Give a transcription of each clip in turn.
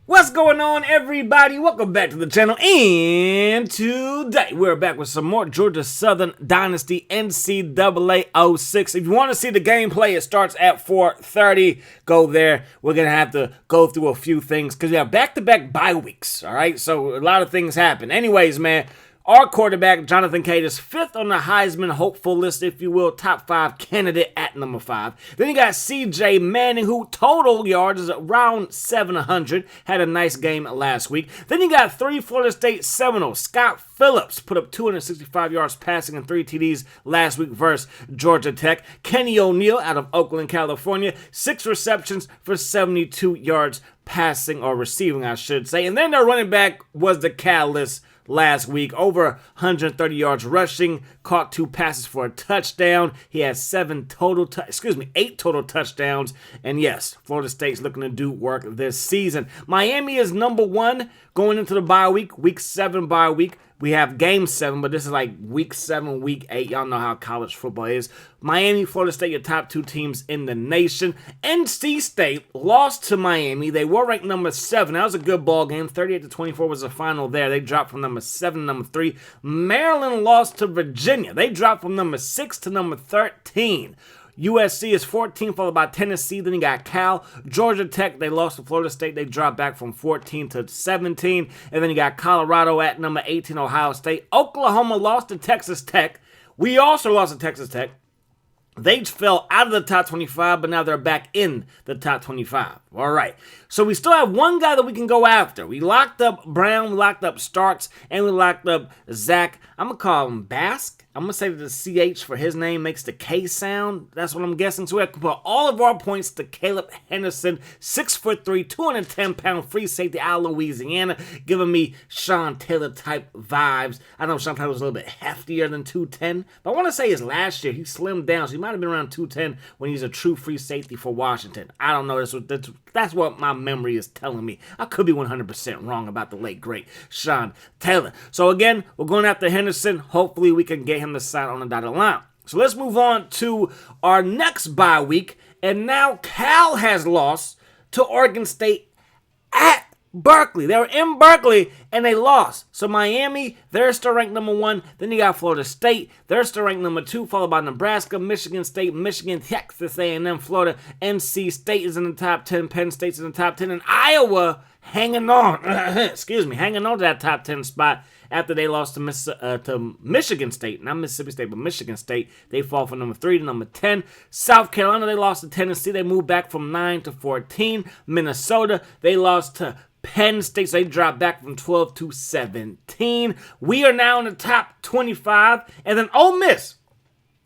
What's going on, everybody? Welcome back to the channel, and today we're back with some more Georgia Southern Dynasty NCAA 06. If you want to see the gameplay, it starts at 4:30. Go there. We're going to have to go through a few things because we have back-to-back bye weeks, all right? So a lot of things happen. Anyways, man, our quarterback, Jonathan Cade, is 5th on the Heisman hopeful list, if you will, top 5 candidate at number 5. Then you got C.J. Manning, who total yards is around 700, had a nice game last week. Then you got 3 Florida State Seminoles. Scott Phillips put up 265 yards passing and 3 TDs last week versus Georgia Tech. Kenny O'Neal out of Oakland, California, 6 receptions for 72 yards passing, or receiving, I should say. And then their running back was the catalyst last week, over 130 yards rushing, caught 2 passes for a touchdown. He has 8 total touchdowns. And yes, Florida State's looking to do work this season. Miami is number 1 going into the bye week, week 7 bye week. We have game 7, but this is like week 7, week 8. Y'all know how college football is. Miami, Florida State, your top 2 teams in the nation. NC State lost to Miami. They were ranked number 7. That was a good ball game. 38-24 was the final there. They dropped from number 7 to number 3. Maryland lost to Virginia. They dropped from number 6 to number 13. USC is 14, followed by Tennessee. Then you got Cal. Georgia Tech, they lost to Florida State. They dropped back from 14 to 17. And then you got Colorado at number 18, Ohio State. Oklahoma lost to Texas Tech. We also lost to Texas Tech. They fell out of the top 25, but now they're back in the top 25. All right. So we still have one guy that we can go after. We locked up Brown, we locked up Starks, and we locked up Zach. I'm going to call him Bask. I'm going to say that the CH for his name makes the K sound. That's what I'm guessing. So we have to put all of our points to Caleb Henderson, 6'3", 210-pound free safety out of Louisiana, giving me Sean Taylor-type vibes. I know Sean Taylor was a little bit heftier than 210, but I want to say his last year, he slimmed down, so he might have been around 210 when he's a true free safety for Washington. I don't know. That's what my memory is telling me. I could be 100% wrong about the late, great Sean Taylor. So again, we're going after Henderson. Hopefully we can get him to sign on the dotted line. So let's move on to our next bye week. And now Cal has lost to Oregon State at Berkeley. They were in Berkeley and they lost. So Miami, they're still ranked number 1. Then you got Florida State. They're still ranked number 2, followed by Nebraska, Michigan State, Michigan, Texas A&M, Florida. NC State is in the top 10. Penn State's in the top 10. And Iowa hanging on. Hanging on to that top 10 spot after they lost to Michigan State. Not Mississippi State, but Michigan State. They fall from number 3 to number 10. South Carolina, they lost to Tennessee. They moved back from 9 to 14. Minnesota, they lost to Penn State, so they dropped back from 12 to 17. We are now in the top 25. And then Ole Miss.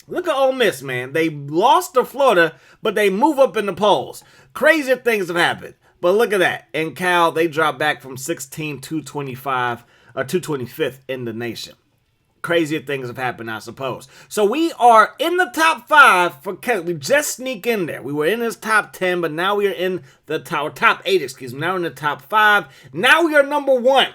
Look at Ole Miss, man. They lost to Florida, but they move up in the polls. Crazy things have happened. But look at that. And Cal, they dropped back from 16 to 25, or 225th in the nation. Crazier things have happened, I suppose. So we are in the top 5 for Cal. We just sneak in there. We were in his top 10, but now we are in the top 8, excuse me. Now we're in the top 5. Now we are number 1.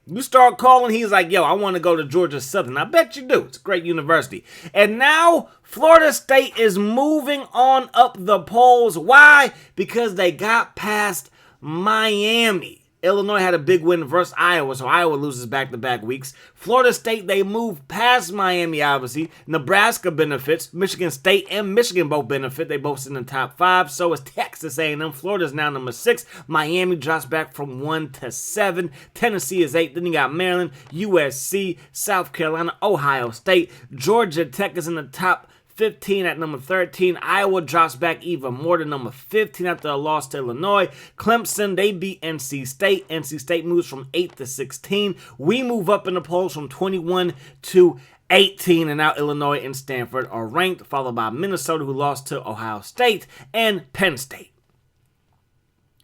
You start calling, he's like, yo, I want to go to Georgia Southern. I bet you do. It's a great university. And now Florida State is moving on up the polls. Why? Because they got past Miami. Illinois had a big win versus Iowa, so Iowa loses back-to-back weeks. Florida State, they move past Miami, obviously. Nebraska benefits. Michigan State and Michigan both benefit. They both sit in the top 5. So is Texas A&M. Florida's now number 6. Miami drops back from 1 to 7. Tennessee is 8. Then you got Maryland, USC, South Carolina, Ohio State. Georgia Tech is in the top 15 at number 13. Iowa drops back even more to number 15 after a loss to Illinois. Clemson, they beat NC State. NC State moves from 8 to 16. We move up in the polls from 21 to 18, and now Illinois and Stanford are ranked, followed by Minnesota, who lost to Ohio State, and Penn State.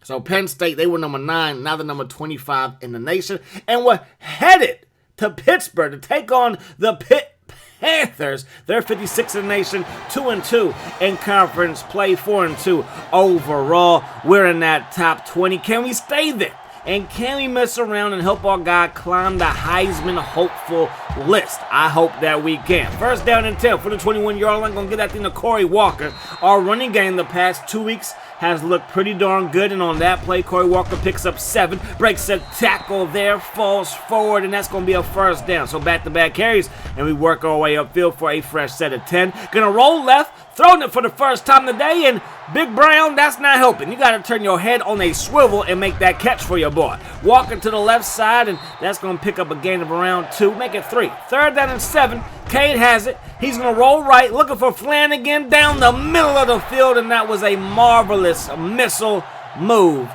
So Penn State, they were number 9, now they're number 25 in the nation, and we're headed to Pittsburgh to take on the Pitt Panthers. They're 56 in the nation, 2-2 in conference play, 4-2 overall. We're in that top 20. Can we stay there? And can we mess around and help our guy climb the Heisman hopeful list? I hope that we can. First down and 10 for the 21-yard line. Going to get that thing to Corey Walker. Our running game the past 2 weeks has looked pretty darn good, and on that play, Corey Walker picks up 7, breaks a tackle there, falls forward, and that's going to be a first down. So back-to-back carries, and we work our way upfield for a fresh set of 10. Gonna roll left, throwing it for the first time today, and Big Brown, that's not helping. You got to turn your head on a swivel and make that catch for your boy. Walking to the left side, and that's going to pick up a gain of around 2, make it 3. Third down and 7. Cade has it. He's going to roll right, looking for Flanagan down the middle of the field, and that was a marvelous missile move.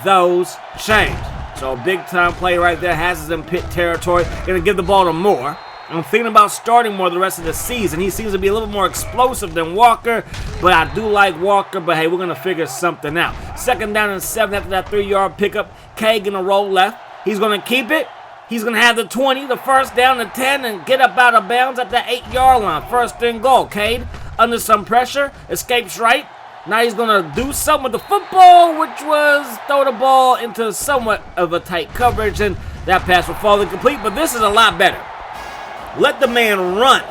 Those changed. So a big-time play right there has us in Pitt territory. Going to give the ball to Moore. I'm thinking about starting Moore the rest of the season. He seems to be a little more explosive than Walker, but I do like Walker, but hey, we're going to figure something out. Second down and 7 after that 3-yard pickup. Cade going to roll left. He's going to keep it. He's going to have the 20, the first down, the 10, and get up out of bounds at the 8-yard line. First and goal. Cade, under some pressure, escapes right. Now he's going to do something with the football, which was throw the ball into somewhat of a tight coverage, and that pass will fall incomplete, but this is a lot better. Let the man run.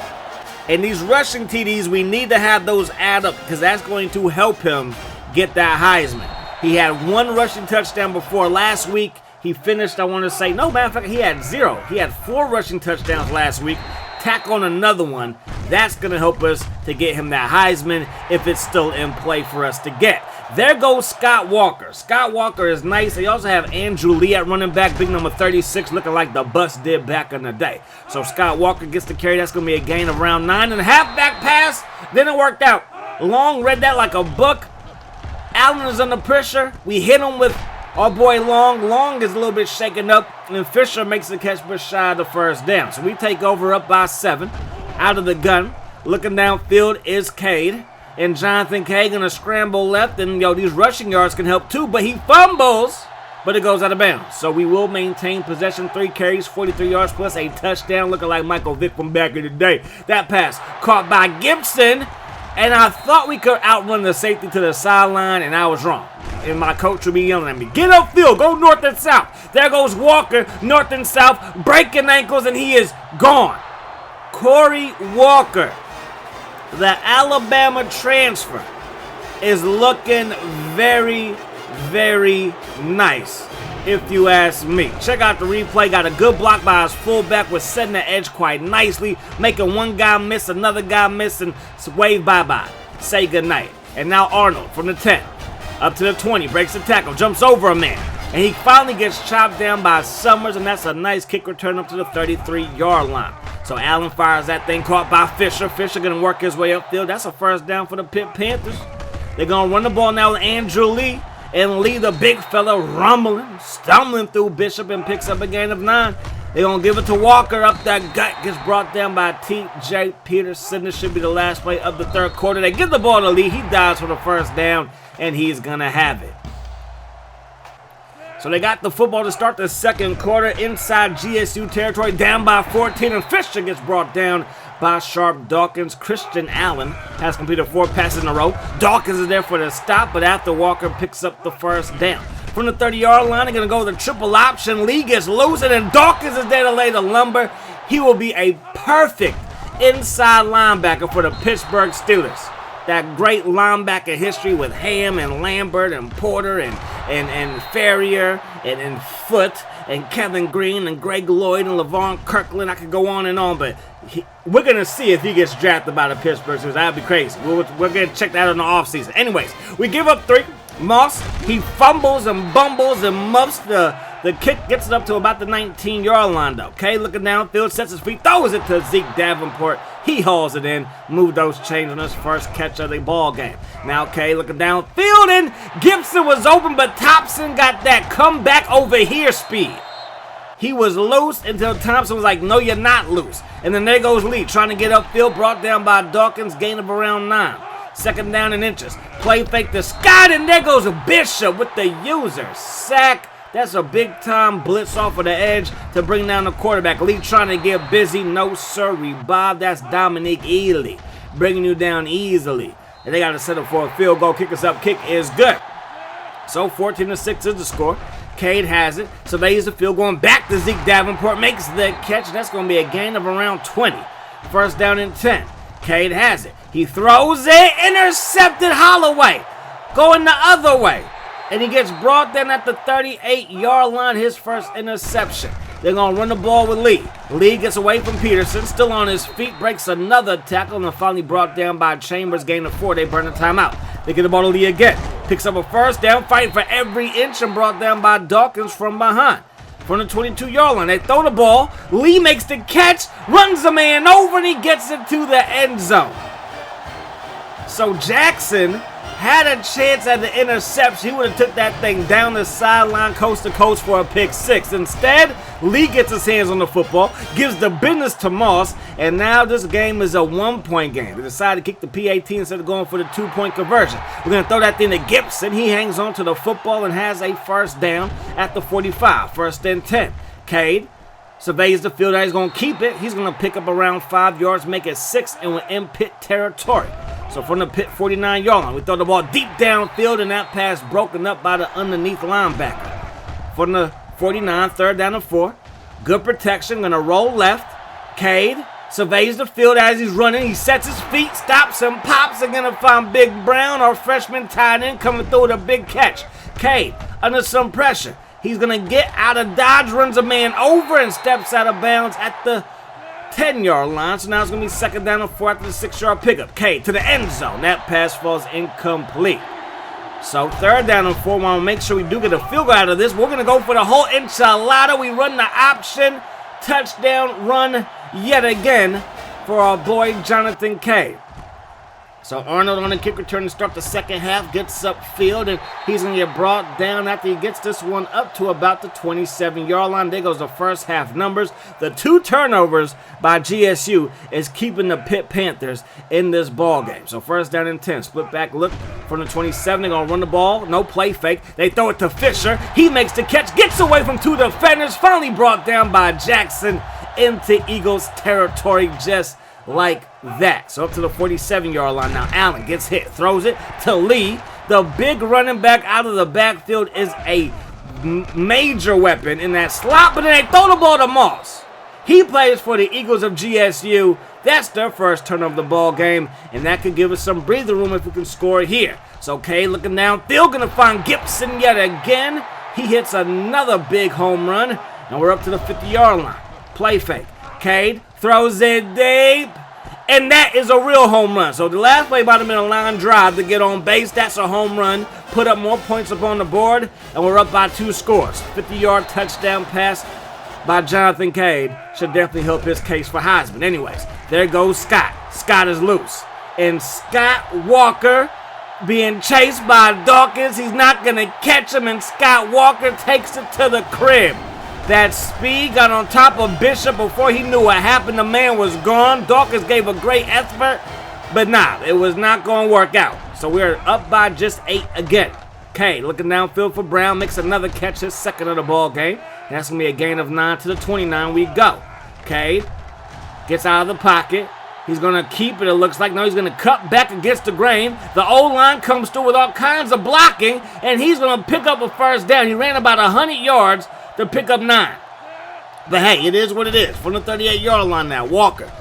And these rushing TDs, we need to have those add up because that's going to help him get that Heisman. He had 1 rushing touchdown before last week. He finished, I want to say, no, matter of fact, he had 0. He had 4 rushing touchdowns last week. Tack on another one. That's going to help us to get him that Heisman if it's still in play for us to get. There goes Scott Walker. Scott Walker is nice. They also have Andrew Lee at running back, big number 36, looking like the bus did back in the day. So Scott Walker gets the carry. That's going to be a gain of around 9. And a halfback pass. Then it worked out. Long read that like a book. Allen is under pressure. We hit him with our boy Long. Long is a little bit shaken up. And Fisher makes the catch but shy of the first down. So we take over up by 7. Out of the gun. Looking downfield is Cade. And Jonathan Cade gonna scramble left, and these rushing yards can help too, but he fumbles, but it goes out of bounds. So we will maintain possession, 3 carries, 43 yards plus a touchdown, looking like Michael Vick from back in the day. That pass caught by Gibson, and I thought we could outrun the safety to the sideline, and I was wrong. And my coach would be yelling at me, get upfield, go north and south. There goes Walker, north and south, breaking ankles, and he is gone. Corey Walker, the Alabama transfer, is looking very, very nice, if you ask me. Check out the replay. Got a good block by his fullback. Was setting the edge quite nicely, making one guy miss, another guy miss, and wave bye-bye. Say goodnight. And now Arnold from the 10. Up to the 20. Breaks the tackle. Jumps over a man. And he finally gets chopped down by Summers, and that's a nice kick return up to the 33-yard line. So Allen fires that thing, caught by Fisher. Fisher going to work his way upfield. That's a first down for the Pitt Panthers. They're going to run the ball now with Andrew Lee. And Lee, the big fella, rumbling, stumbling through Bishop and picks up a gain of 9. They're going to give it to Walker up that gut. Gets brought down by T.J. Peterson. This should be the last play of the third quarter. They give the ball to Lee. He dives for the first down, and he's going to have it. So they got the football to start the second quarter inside GSU territory, down by 14, and Fisher gets brought down by Sharp Dawkins. Christian Allen has completed 4 passes in a row. Dawkins is there for the stop, but after Walker picks up the first down. From the 30-yard line, they're going to go with the triple option. Lee gets loose, and Dawkins is there to lay the lumber. He will be a perfect inside linebacker for the Pittsburgh Steelers. That great linebacker history with Ham and Lambert and Porter and Ferrier and Foote and Kevin Green and Greg Lloyd and LaVon Kirkland. I could go on and on, but we're going to see if he gets drafted by the Pittsburgh Steelers. That would be crazy. We're going to check that out in the offseason. Anyways, we give up 3. Moss, he fumbles and bumbles and muffs the kick, gets it up to about the 19-yard line, though. Okay, looking downfield, sets his feet, throws it to Zeke Davenport. He hauls it in, moved those chains on his first catch of the ball game. Now, okay, looking downfield, and Gibson was open, but Thompson got that come back over here speed. He was loose until Thompson was like, no, you're not loose. And then there goes Lee, trying to get upfield, brought down by Dawkins, gain of around 9. Second down and inches. Play fake to Scott, and there goes Bishop with the user. Sack. That's a big-time blitz off of the edge to bring down the quarterback. Lee trying to get busy. No, sirree, Bob. That's Dominique Ely bringing you down easily. And they got to settle for a field goal. Kick us up. Kick is good. So 14-6 is the score. Cade has it. Surveys the field, going back to Zeke Davenport. Makes the catch. That's going to be a gain of around 20. First down and 10. Cade has it. He throws it. Intercepted Holloway. going the other way. And he gets brought down at the 38-yard line, his first interception. They're going to run the ball with Lee. Lee gets away from Peterson, still on his feet, breaks another tackle, and finally brought down by Chambers, gain of 4. They burn the timeout. They get the ball to Lee again. Picks up a first down, fighting for every inch, and brought down by Dawkins from behind. From the 22-yard line, they throw the ball. Lee makes the catch, runs the man over, and he gets it to the end zone. So Jackson had a chance at the interception. He would have took that thing down the sideline, coast to coast for a pick 6. Instead, Lee gets his hands on the football, gives the business to Moss, and now this game is a 1-point game. They decided to kick the PAT instead of going for the 2-point conversion. We're going to throw that thing to Gibson. He hangs on to the football and has a first down at the 45. First and 10. Cade surveys the field. He's going to keep it. He's going to pick up around 5 yards, make it 6, and we're in Pitt territory. So from the Pitt 49-yard line, we throw the ball deep downfield, and that pass broken up by the underneath linebacker. From the 49, 3rd down and 4. Good protection, going to roll left. Cade surveys the field as he's running. He sets his feet, stops and pops, and going to find Big Brown, our freshman tight end, coming through with a big catch. Cade under some pressure. He's going to get out of dodge, runs a man over, and steps out of bounds at the 10-yard line. So now it's going to be 2nd down and 4 after the 6-yard pickup. Cade to the end zone. That pass falls incomplete. So 3rd down and 4. We want to make sure we do get a field goal out of this. We're going to go for the whole enchilada. We run the option. Touchdown run yet again for our boy Jonathan Cade. So Arnold on the kick return to start the second half, gets upfield, and he's going to get brought down after he gets this one up to about the 27-yard line. There goes the first half numbers. The 2 turnovers by GSU is keeping the Pitt Panthers in this ball game. So 1st down and 10. Split back look from the 27. They're going to run the ball. No play fake. They throw it to Fisher. He makes the catch, gets away from 2 defenders, finally brought down by Jackson into Eagles territory just like that. So up to the 47-yard line now. Allen gets hit, throws it to Lee. The big running back out of the backfield is a major weapon in that slot, but then they throw the ball to Moss. He plays for the Eagles of GSU. That's their first turn of the ball game, and that could give us some breather room if we can score here. So Cade looking downfield, going to find Gibson yet again. He hits another big home run, and we're up to the 50-yard line. Play fake. Cade throws it deep, and that is a real home run. So the last play brought him in a line drive to get on base. That's a home run. Put up more points up on the board, and we're up by 2 scores. 50-yard touchdown pass by Jonathan Cade should definitely help his case for Heisman. Anyways, there goes Scott. Scott is loose. And Scott Walker being chased by Dawkins. He's not going to catch him, and Scott Walker takes it to the crib. That speed got on top of Bishop before he knew what happened. The man was gone. Dawkins gave a great effort, but it was not going to work out. So we're up by just 8 again. Cade looking downfield for Brown, makes another catch, his 2nd of the ball game. And that's going to be a gain of 9 to the 29 we go. Cade gets out of the pocket. He's going to keep it, it looks like. No, he's going to cut back against the grain. The O-line comes through with all kinds of blocking, and he's going to pick up a first down. He ran about 100 yards to pick up 9. But hey, it is what it is. From the 38-yard line now, Walker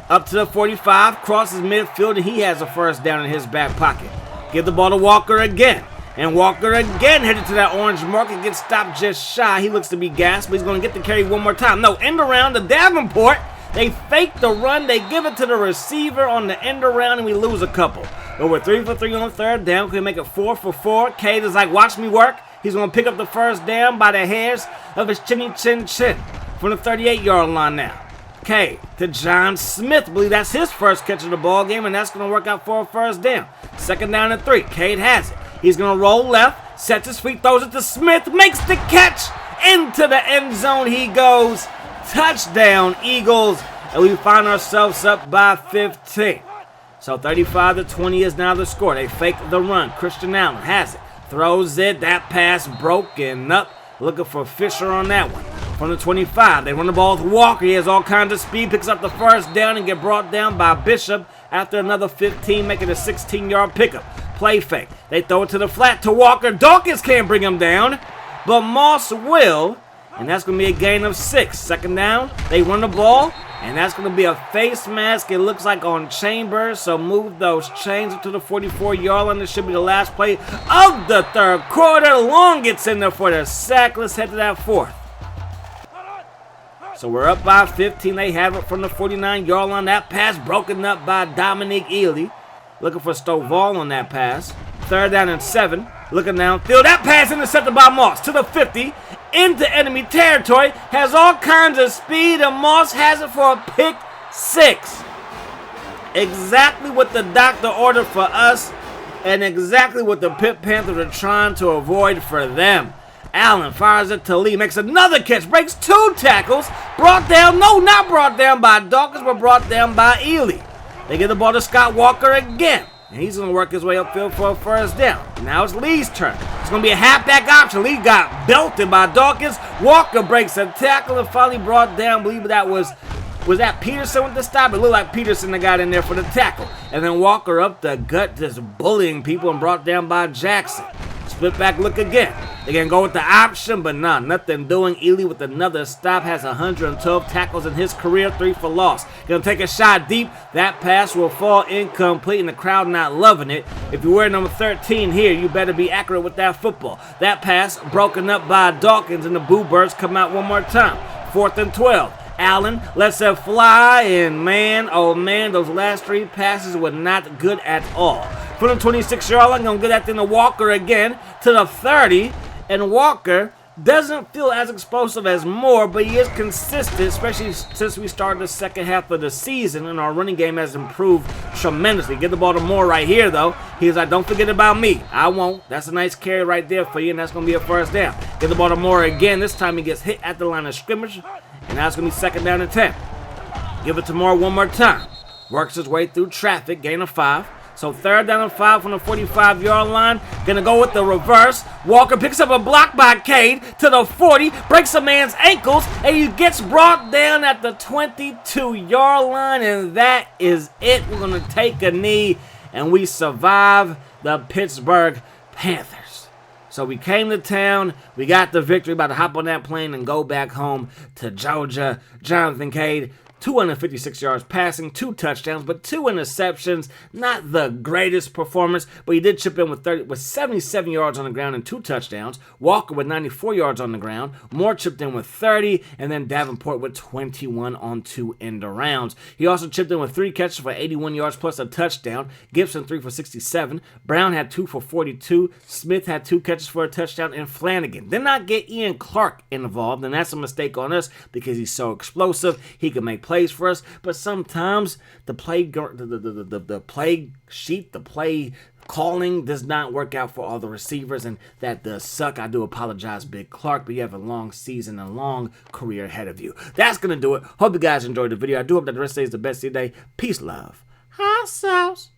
up to the 45, crosses midfield, and he has a first down in his back pocket. Give the ball to Walker again. And Walker again headed to that orange mark and gets stopped just shy. He looks to be gassed, but he's going to get the carry one more time. No, end around to Davenport. They fake the run. They give it to the receiver on the end around, and we lose a couple. But we're 3 for 3 on 3rd down. Can we make it 4 for 4? Cade is like, watch me work. He's going to pick up the first down by the hairs of his chinny chin chin. From the 38-yard line now. Cade to John Smith. I believe that's his first catch of the ball game, and that's going to work out for a first down. 2nd down and 3. Cade has it. He's going to roll left, sets his feet, throws it to Smith, makes the catch. Into the end zone he goes. Touchdown, Eagles. And we find ourselves up by 15. So 35-20 is now the score. They fake the run. Christian Allen has it. Throws it. That pass broken up. Looking for Fisher on that one. From the 25, they run the ball with Walker. He has all kinds of speed. Picks up the first down and get brought down by Bishop after another 15, making a 16-yard pickup. Play fake. They throw it to the flat to Walker. Dawkins can't bring him down, but Moss will. And that's going to be a gain of 6. 2nd down. They run the ball. And that's going to be a face mask, it looks like, on Chambers. So move those chains up to the 44-yard line. This should be the last play of the third quarter. Long gets in there for the sack. Let's head to that fourth. So we're up by 15. They have it from the 49-yard line. That pass broken up by Dominique Ely. Looking for Stovall on that pass. 3rd down and 7. Looking downfield. That pass intercepted by Moss to the 50. Into enemy territory. Has all kinds of speed. And Moss has it for a pick 6. Exactly what the doctor ordered for us. And exactly what the Pitt Panthers are trying to avoid for them. Allen fires it to Lee. Makes another catch. Breaks 2 tackles. Brought down. No, not brought down by Dawkins, but brought down by Ely. They get the ball to Scott Walker again. And he's going to work his way upfield for a first down. Now it's Lee's turn. It's going to be a halfback option. Lee got belted by Dawkins. Walker breaks a tackle and finally brought down. I believe that was that Peterson with the stop? It looked like Peterson that got in there for the tackle. And then Walker up the gut, just bullying people, and brought down by Jackson. Split back look again. They're going to go with the option, but nothing doing. Ely with another stop, has 112 tackles in his career, 3 for loss. Going to take a shot deep. That pass will fall incomplete, and the crowd not loving it. If you wear number 13 here, you better be accurate with that football. That pass broken up by Dawkins, and the Boo Birds come out one more time. 4th and 12. Allen lets it fly, and man, oh man, those last 3 passes were not good at all. From the 26-yard line, going to get that thing to Walker again, to the 30, and Walker doesn't feel as explosive as Moore, but he is consistent, especially since we started the second half of the season, and our running game has improved tremendously. Get the ball to Moore right here, though. He's like, don't forget about me. I won't. That's a nice carry right there for you, and that's going to be a first down. Get the ball to Moore again. This time he gets hit at the line of scrimmage, and now it's going to be 2nd down and 10. Give it to Moore one more time. Works his way through traffic, gain of 5. So 3rd down and 5 from the 45-yard line. Gonna go with the reverse. Walker picks up a block by Cade to the 40. Breaks a man's ankles. And he gets brought down at the 22-yard line. And that is it. We're gonna take a knee. And we survive the Pittsburgh Panthers. So we came to town. We got the victory. About to hop on that plane and go back home to Georgia. Jonathan Cade, 256 yards passing, 2 touchdowns, but 2 interceptions. Not the greatest performance, but he did chip in with 77 yards on the ground and 2 touchdowns. Walker with 94 yards on the ground. Moore chipped in with 30, and then Davenport with 21 on 2 end arounds. He also chipped in with 3 catches for 81 yards plus a touchdown. Gibson 3 for 67. Brown had 2 for 42. Smith had 2 catches for a touchdown, and Flanagan did not get Ian Clark involved, and that's a mistake on us because he's so explosive. He can make plays for us, but sometimes the play sheet, the play calling does not work out for all the receivers, and that does suck. I do apologize, Big Clark, but you have a long season and a long career ahead of you. That's gonna do it. Hope you guys enjoyed the video. I do hope that the rest of the day is the best of your day. Peace, love. Hot sauce.